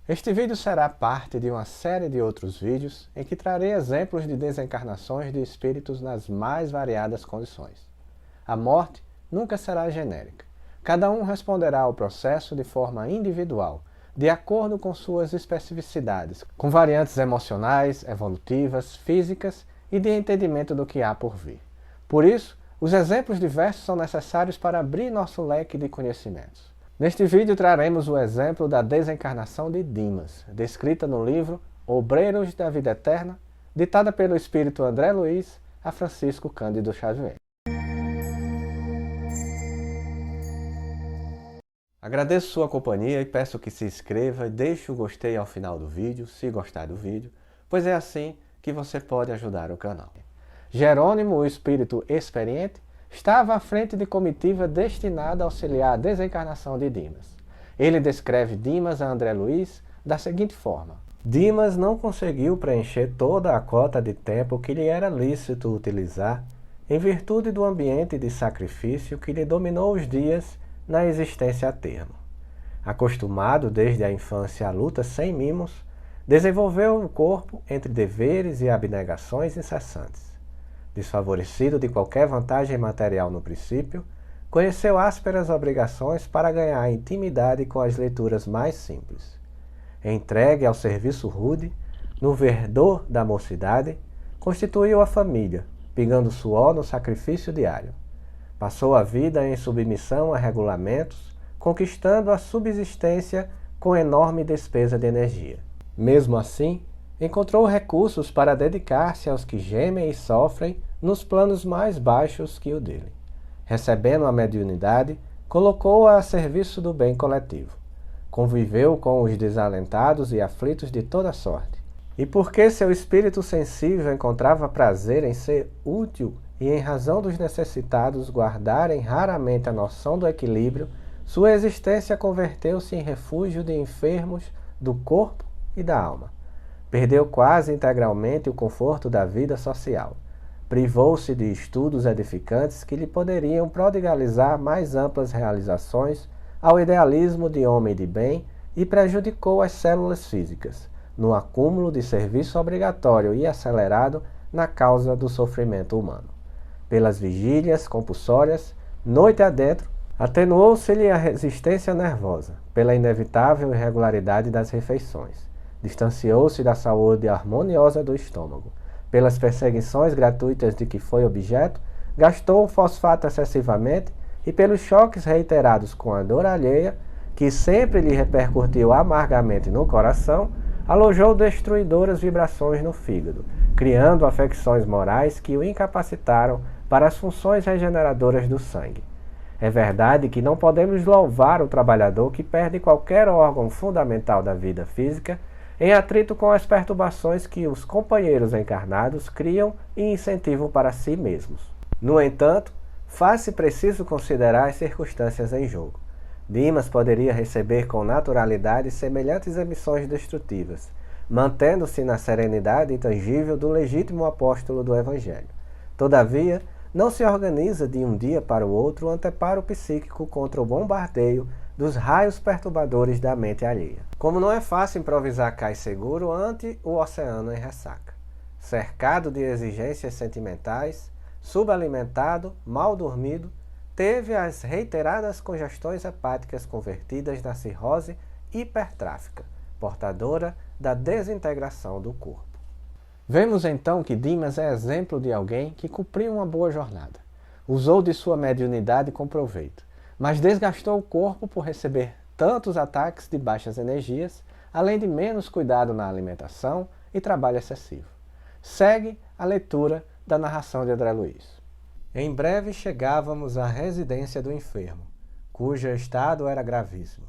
Este vídeo será parte de uma série de outros vídeos em que trarei exemplos de desencarnações de espíritos nas mais variadas condições. A morte nunca será genérica. Cada um responderá ao processo de forma individual, de acordo com suas especificidades, com variantes emocionais, evolutivas, físicas e de entendimento do que há por vir. Por isso, os exemplos diversos são necessários para abrir nosso leque de conhecimentos. Neste vídeo traremos o exemplo da desencarnação de Dimas, descrita no livro Obreiros da Vida Eterna, ditada pelo espírito André Luiz a Francisco Cândido Xavier. Agradeço sua companhia e peço que se inscreva e deixe o gostei ao final do vídeo, se gostar do vídeo, pois é assim que você pode ajudar o canal. Jerônimo, o espírito experiente, estava à frente de comitiva destinada a auxiliar a desencarnação de Dimas. Ele descreve Dimas a André Luiz da seguinte forma: Dimas não conseguiu preencher toda a cota de tempo que lhe era lícito utilizar, em virtude do ambiente de sacrifício que lhe dominou os dias na existência a termo. Acostumado desde a infância à luta sem mimos, desenvolveu o corpo entre deveres e abnegações incessantes. Desfavorecido de qualquer vantagem material no princípio, conheceu ásperas obrigações para ganhar intimidade com as leituras mais simples. Entregue ao serviço rude, no verdor da mocidade, constituiu a família, pingando suor no sacrifício diário. Passou a vida em submissão a regulamentos, conquistando a subsistência com enorme despesa de energia. Mesmo assim, encontrou recursos para dedicar-se aos que gemem e sofrem nos planos mais baixos que o dele. Recebendo a mediunidade, colocou-a a serviço do bem coletivo. Conviveu com os desalentados e aflitos de toda sorte. E porque seu espírito sensível encontrava prazer em ser útil e em razão dos necessitados guardarem raramente a noção do equilíbrio, sua existência converteu-se em refúgio de enfermos do corpo e da alma. Perdeu quase integralmente o conforto da vida social. Privou-se de estudos edificantes que lhe poderiam prodigalizar mais amplas realizações ao idealismo de homem de bem e prejudicou as células físicas, no acúmulo de serviço obrigatório e acelerado na causa do sofrimento humano. Pelas vigílias compulsórias, noite adentro, atenuou-se-lhe a resistência nervosa, pela inevitável irregularidade das refeições. Distanciou-se da saúde harmoniosa do estômago. Pelas perseguições gratuitas de que foi objeto, gastou o fosfato excessivamente e pelos choques reiterados com a dor alheia, que sempre lhe repercutiu amargamente no coração, alojou destruidoras vibrações no fígado, criando afecções morais que o incapacitaram para as funções regeneradoras do sangue. É verdade que não podemos louvar o trabalhador que perde qualquer órgão fundamental da vida física em atrito com as perturbações que os companheiros encarnados criam e incentivam para si mesmos. No entanto, faz-se preciso considerar as circunstâncias em jogo. Dimas poderia receber com naturalidade semelhantes emissões destrutivas, mantendo-se na serenidade intangível do legítimo apóstolo do Evangelho. Todavia, não se organiza de um dia para o outro o anteparo psíquico contra o bombardeio dos raios perturbadores da mente alheia. Como não é fácil improvisar cais seguro ante o oceano em ressaca. Cercado de exigências sentimentais, subalimentado, mal dormido, teve as reiteradas congestões hepáticas convertidas na cirrose hipertráfica, portadora da desintegração do corpo. Vemos então que Dimas é exemplo de alguém que cumpriu uma boa jornada. Usou de sua mediunidade com proveito, mas desgastou o corpo por receber tantos ataques de baixas energias, além de menos cuidado na alimentação e trabalho excessivo. Segue a leitura da narração de André Luiz. Em breve chegávamos à residência do enfermo, cujo estado era gravíssimo.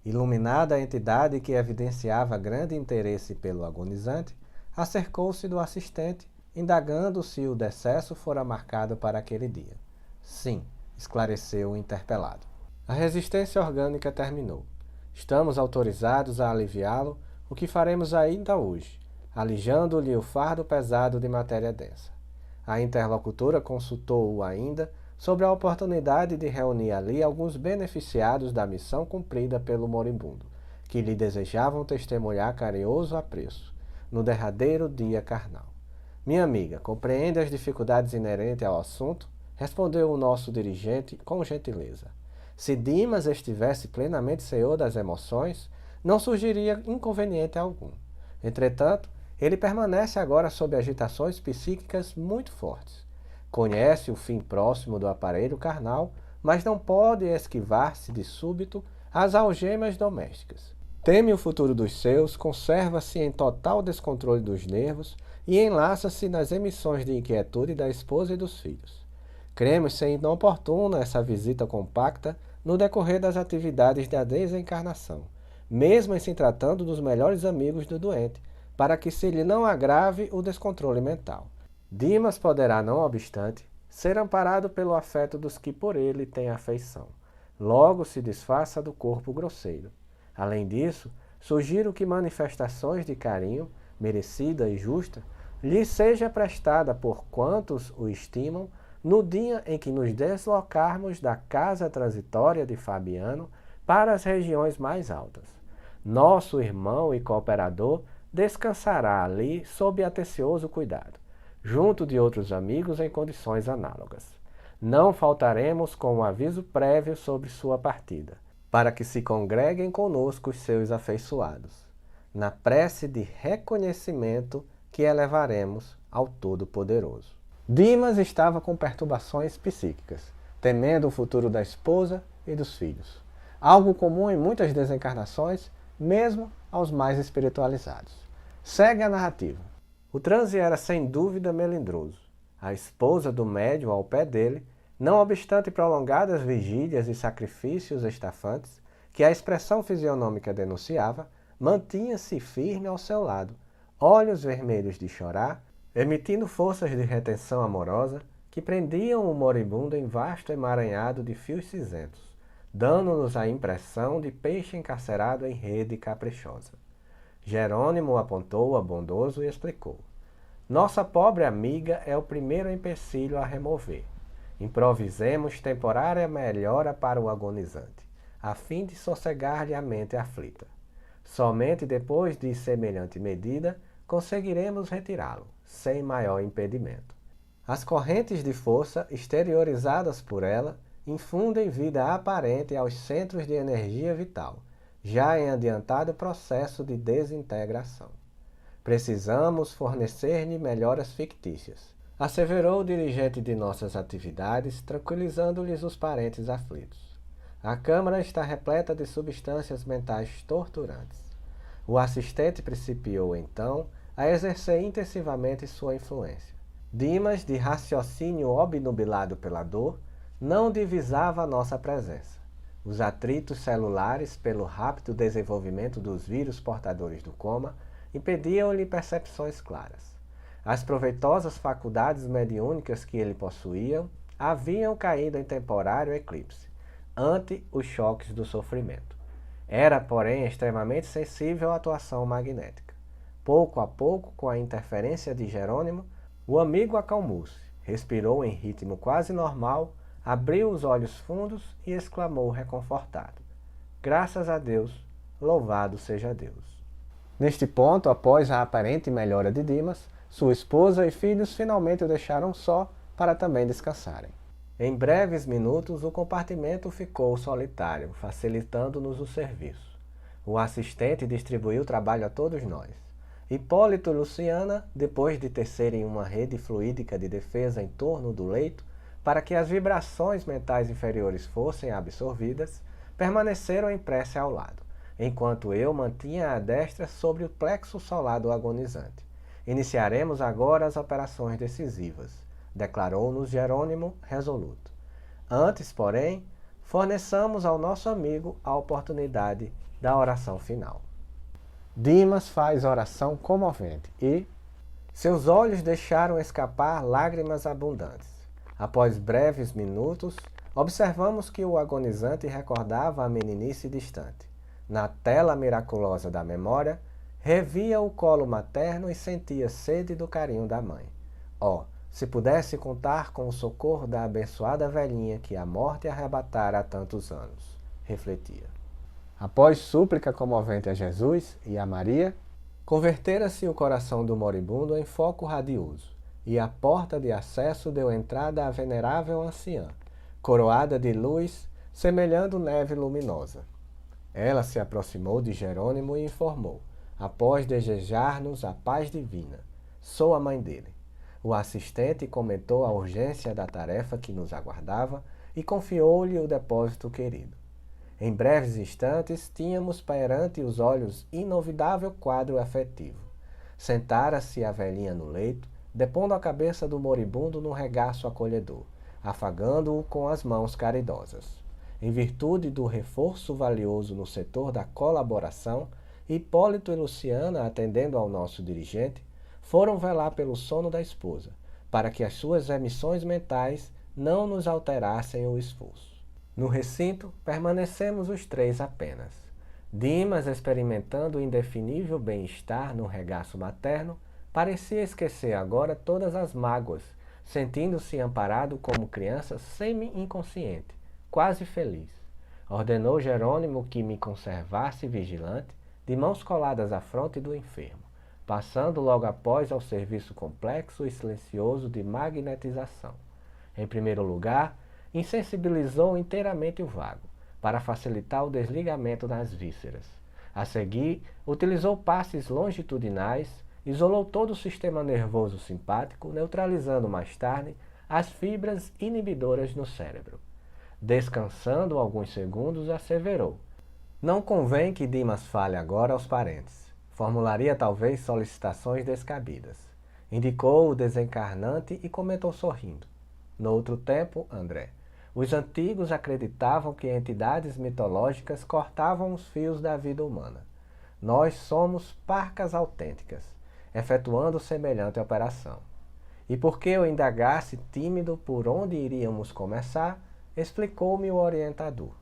Iluminada a entidade que evidenciava grande interesse pelo agonizante, acercou-se do assistente, indagando se o decesso fora marcado para aquele dia. Sim, esclareceu o interpelado. A resistência orgânica terminou. Estamos autorizados a aliviá-lo, o que faremos ainda hoje, alijando-lhe o fardo pesado de matéria densa. A interlocutora consultou-o ainda sobre a oportunidade de reunir ali alguns beneficiados da missão cumprida pelo moribundo, que lhe desejavam testemunhar carinhoso apreço no derradeiro dia carnal. Minha amiga, compreende as dificuldades inerentes ao assunto? Respondeu o nosso dirigente com gentileza. Se Dimas estivesse plenamente senhor das emoções, não surgiria inconveniente algum. Entretanto, ele permanece agora sob agitações psíquicas muito fortes. Conhece o fim próximo do aparelho carnal, mas não pode esquivar-se de súbito às algemas domésticas. Teme o futuro dos seus, conserva-se em total descontrole dos nervos e enlaça-se nas emissões de inquietude da esposa e dos filhos. Cremos ser inoportuna essa visita compacta no decorrer das atividades da desencarnação, mesmo em se tratando dos melhores amigos do doente, para que se lhe não agrave o descontrole mental. Dimas poderá, não obstante, ser amparado pelo afeto dos que por ele têm afeição. Logo se disfarça do corpo grosseiro. Além disso, sugiro que manifestações de carinho, merecida e justa, lhe seja prestada por quantos o estimam no dia em que nos deslocarmos da casa transitória de Fabiano para as regiões mais altas. Nosso irmão e cooperador descansará ali sob atencioso cuidado, junto de outros amigos em condições análogas. Não faltaremos com um aviso prévio sobre sua partida, para que se congreguem conosco os seus afeiçoados, na prece de reconhecimento que elevaremos ao Todo-Poderoso. Dimas estava com perturbações psíquicas, temendo o futuro da esposa e dos filhos, algo comum em muitas desencarnações, mesmo aos mais espiritualizados. Segue a narrativa. O transe era sem dúvida melindroso. A esposa do médium ao pé dele, não obstante prolongadas vigílias e sacrifícios estafantes, que a expressão fisionômica denunciava, mantinha-se firme ao seu lado, olhos vermelhos de chorar, emitindo forças de retenção amorosa que prendiam o moribundo em vasto emaranhado de fios cinzentos, dando-nos a impressão de peixe encarcerado em rede caprichosa. Jerônimo apontou-a bondoso e explicou. Nossa pobre amiga é o primeiro empecilho a remover. Improvisemos temporária melhora para o agonizante, a fim de sossegar-lhe a mente aflita. Somente depois de semelhante medida conseguiremos retirá-lo, sem maior impedimento. As correntes de força exteriorizadas por ela infundem vida aparente aos centros de energia vital, já em adiantado processo de desintegração. Precisamos fornecer-lhe melhoras fictícias, asseverou o dirigente de nossas atividades, tranquilizando-lhes os parentes aflitos. A câmara está repleta de substâncias mentais torturantes. O assistente principiou, então, a exercer intensivamente sua influência. Dimas, de raciocínio obnubilado pela dor, não divisava a nossa presença. Os atritos celulares, pelo rápido desenvolvimento dos vírus portadores do coma, impediam-lhe percepções claras. As proveitosas faculdades mediúnicas que ele possuía haviam caído em temporário eclipse, ante os choques do sofrimento. Era, porém, extremamente sensível à atuação magnética. Pouco a pouco, com a interferência de Jerônimo, o amigo acalmou-se, respirou em ritmo quase normal, abriu os olhos fundos e exclamou reconfortado. Graças a Deus, louvado seja Deus. Neste ponto, após a aparente melhora de Dimas, sua esposa e filhos finalmente o deixaram só para também descansarem. Em breves minutos, o compartimento ficou solitário, facilitando-nos o serviço. O assistente distribuiu o trabalho a todos nós. Hipólito e Luciana, depois de tecerem uma rede fluídica de defesa em torno do leito, para que as vibrações mentais inferiores fossem absorvidas, permaneceram em prece ao lado, enquanto eu mantinha a destra sobre o plexo solar do agonizante. Iniciaremos agora as operações decisivas, declarou-nos Jerônimo resoluto. Antes, porém, forneçamos ao nosso amigo a oportunidade da oração final. Dimas faz oração comovente e seus olhos deixaram escapar lágrimas abundantes. Após breves minutos, observamos que o agonizante recordava a meninice distante. Na tela miraculosa da memória, revia o colo materno e sentia sede do carinho da mãe. Oh, se pudesse contar com o socorro da abençoada velhinha que a morte arrebatara há tantos anos, refletia. Após súplica comovente a Jesus e a Maria, convertera-se o coração do moribundo em foco radioso, e a porta de acesso deu entrada à venerável anciã, coroada de luz, semelhando neve luminosa. Ela se aproximou de Jerônimo e informou, após desejar-nos a paz divina: sou a mãe dele. O assistente comentou a urgência da tarefa que nos aguardava e confiou-lhe o depósito querido. Em breves instantes, tínhamos perante os olhos inovidável quadro afetivo. Sentara-se a velhinha no leito, depondo a cabeça do moribundo num regaço acolhedor, afagando-o com as mãos caridosas. Em virtude do reforço valioso no setor da colaboração, Hipólito e Luciana, atendendo ao nosso dirigente, foram velar pelo sono da esposa, para que as suas emissões mentais não nos alterassem o esforço. No recinto, permanecemos os três apenas. Dimas, experimentando o indefinível bem-estar no regaço materno, parecia esquecer agora todas as mágoas, sentindo-se amparado como criança semi-inconsciente, quase feliz. Ordenou Jerônimo que me conservasse vigilante, de mãos coladas à fronte do enfermo, passando logo após ao serviço complexo e silencioso de magnetização. Em primeiro lugar, insensibilizou inteiramente o vago, para facilitar o desligamento das vísceras. A seguir, utilizou passes longitudinais, isolou todo o sistema nervoso simpático, neutralizando mais tarde as fibras inibidoras no cérebro. Descansando alguns segundos, asseverou: não convém que Dimas fale agora aos parentes. Formularia talvez solicitações descabidas. Indicou o desencarnante e comentou sorrindo: noutro tempo, André, os antigos acreditavam que entidades mitológicas cortavam os fios da vida humana. Nós somos parcas autênticas, efetuando semelhante operação. E porque eu indagasse tímido por onde iríamos começar, explicou-me o orientador.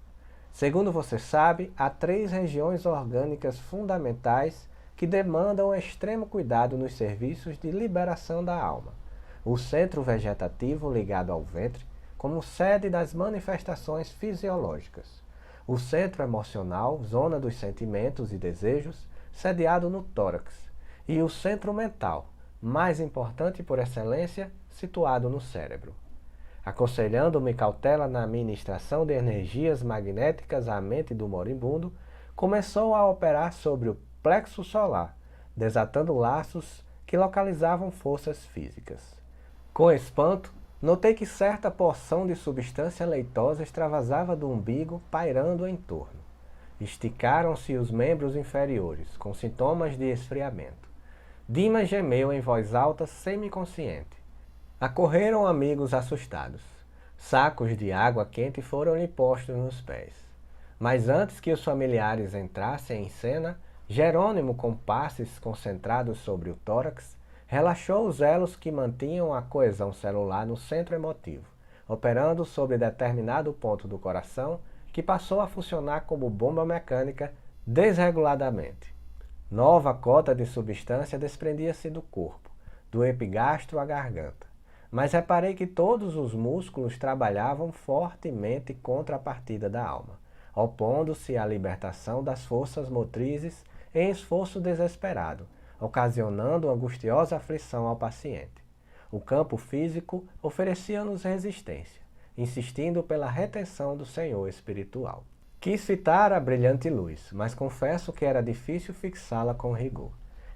Segundo você sabe, há 3 regiões orgânicas fundamentais que demandam extremo cuidado nos serviços de liberação da alma. O centro vegetativo ligado ao ventre, como sede das manifestações fisiológicas. O centro emocional, zona dos sentimentos e desejos, sediado no tórax. E o centro mental, mais importante por excelência, situado no cérebro. Aconselhando-me cautela na administração de energias magnéticas à mente do moribundo, começou a operar sobre o plexo solar, desatando laços que localizavam forças físicas. Com espanto, notei que certa porção de substância leitosa extravasava do umbigo, pairando em torno. Esticaram-se os membros inferiores, com sintomas de esfriamento. Dimas gemeu em voz alta, semiconsciente. Acorreram amigos assustados. Sacos de água quente foram-lhe postos nos pés. Mas antes que os familiares entrassem em cena, Jerônimo, com passes concentrados sobre o tórax, relaxou os elos que mantinham a coesão celular no centro emotivo, operando sobre determinado ponto do coração que passou a funcionar como bomba mecânica desreguladamente. Nova cota de substância desprendia-se do corpo, do epigastro à garganta. Mas reparei que todos os músculos trabalhavam fortemente contra a partida da alma, opondo-se à libertação das forças motrizes em esforço desesperado, ocasionando angustiosa aflição ao paciente. O campo físico oferecia-nos resistência, insistindo pela retenção do Senhor espiritual. Quis fitar a brilhante luz, mas confesso que era difícil fixá-la com rigor.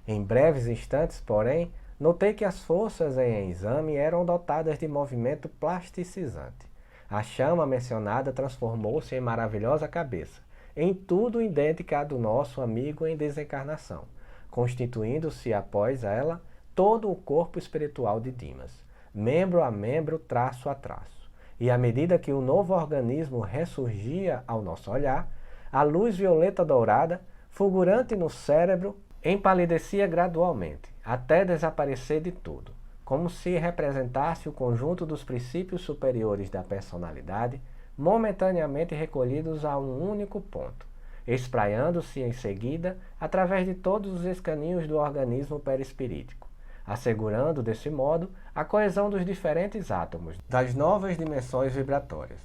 Em breves instantes, porém, notei que as forças em exame eram dotadas de movimento plasticizante. A chama mencionada transformou-se em maravilhosa cabeça, em tudo idêntica à do nosso amigo em desencarnação, constituindo-se após ela todo o corpo espiritual de Dimas, membro a membro, traço a traço. E à medida que o novo organismo ressurgia ao nosso olhar, a luz violeta dourada, fulgurante no cérebro, empalidecia gradualmente, até desaparecer de todo, como se representasse o conjunto dos princípios superiores da personalidade, momentaneamente recolhidos a um único ponto, espraiando-se em seguida através de todos os escaninhos do organismo perispirítico, assegurando, desse modo, a coesão dos diferentes átomos das novas dimensões vibratórias.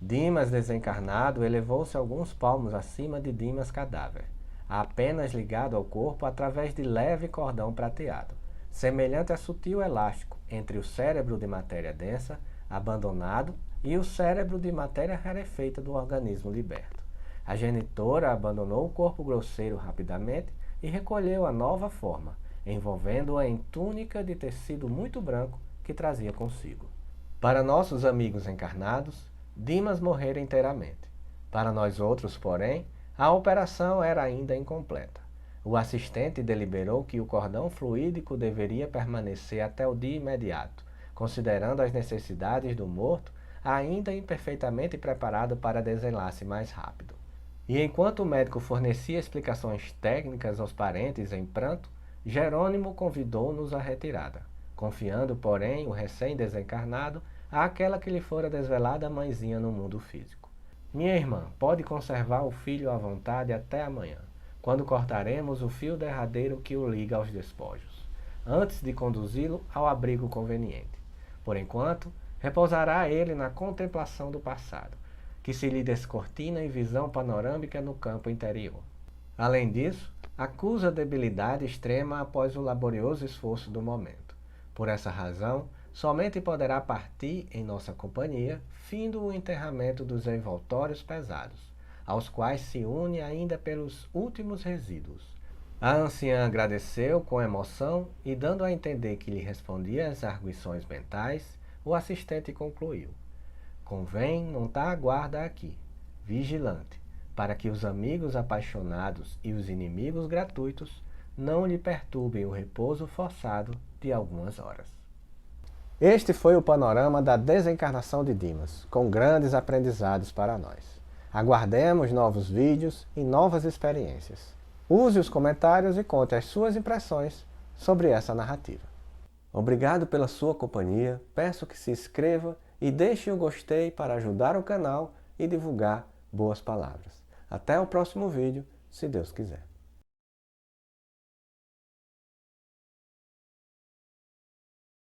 Dimas desencarnado elevou-se alguns palmos acima de Dimas cadáver, apenas ligado ao corpo através de leve cordão prateado, semelhante a sutil elástico entre o cérebro de matéria densa, abandonado, e o cérebro de matéria rarefeita do organismo liberto. A genitora abandonou o corpo grosseiro rapidamente e recolheu a nova forma, envolvendo-a em túnica de tecido muito branco que trazia consigo. Para nossos amigos encarnados, Dimas morrera inteiramente. Para nós outros, porém, a operação era ainda incompleta. O assistente deliberou que o cordão fluídico deveria permanecer até o dia imediato, considerando as necessidades do morto ainda imperfeitamente preparado para desenlace mais rápido. E enquanto o médico fornecia explicações técnicas aos parentes em pranto, Jerônimo convidou-nos à retirada, confiando, porém, o recém-desencarnado àquela que lhe fora desvelada mãezinha no mundo físico. Minha irmã, pode conservar o filho à vontade até amanhã, quando cortaremos o fio derradeiro que o liga aos despojos, antes de conduzi-lo ao abrigo conveniente. Por enquanto, repousará ele na contemplação do passado, que se lhe descortina em visão panorâmica no campo interior. Além disso, acusa debilidade extrema após o laborioso esforço do momento. Por essa razão, somente poderá partir em nossa companhia, findo o enterramento dos envoltórios pesados, aos quais se une ainda pelos últimos resíduos. A anciã agradeceu com emoção e, dando a entender que lhe respondia às arguições mentais, o assistente concluiu: convém montar a guarda aqui, vigilante, para que os amigos apaixonados e os inimigos gratuitos não lhe perturbem o repouso forçado de algumas horas. Este foi o panorama da desencarnação de Dimas, com grandes aprendizados para nós. Aguardemos novos vídeos e novas experiências. Use os comentários e conte as suas impressões sobre essa narrativa. Obrigado pela sua companhia, peço que se inscreva e deixe o gostei para ajudar o canal e divulgar boas palavras. Até o próximo vídeo, se Deus quiser.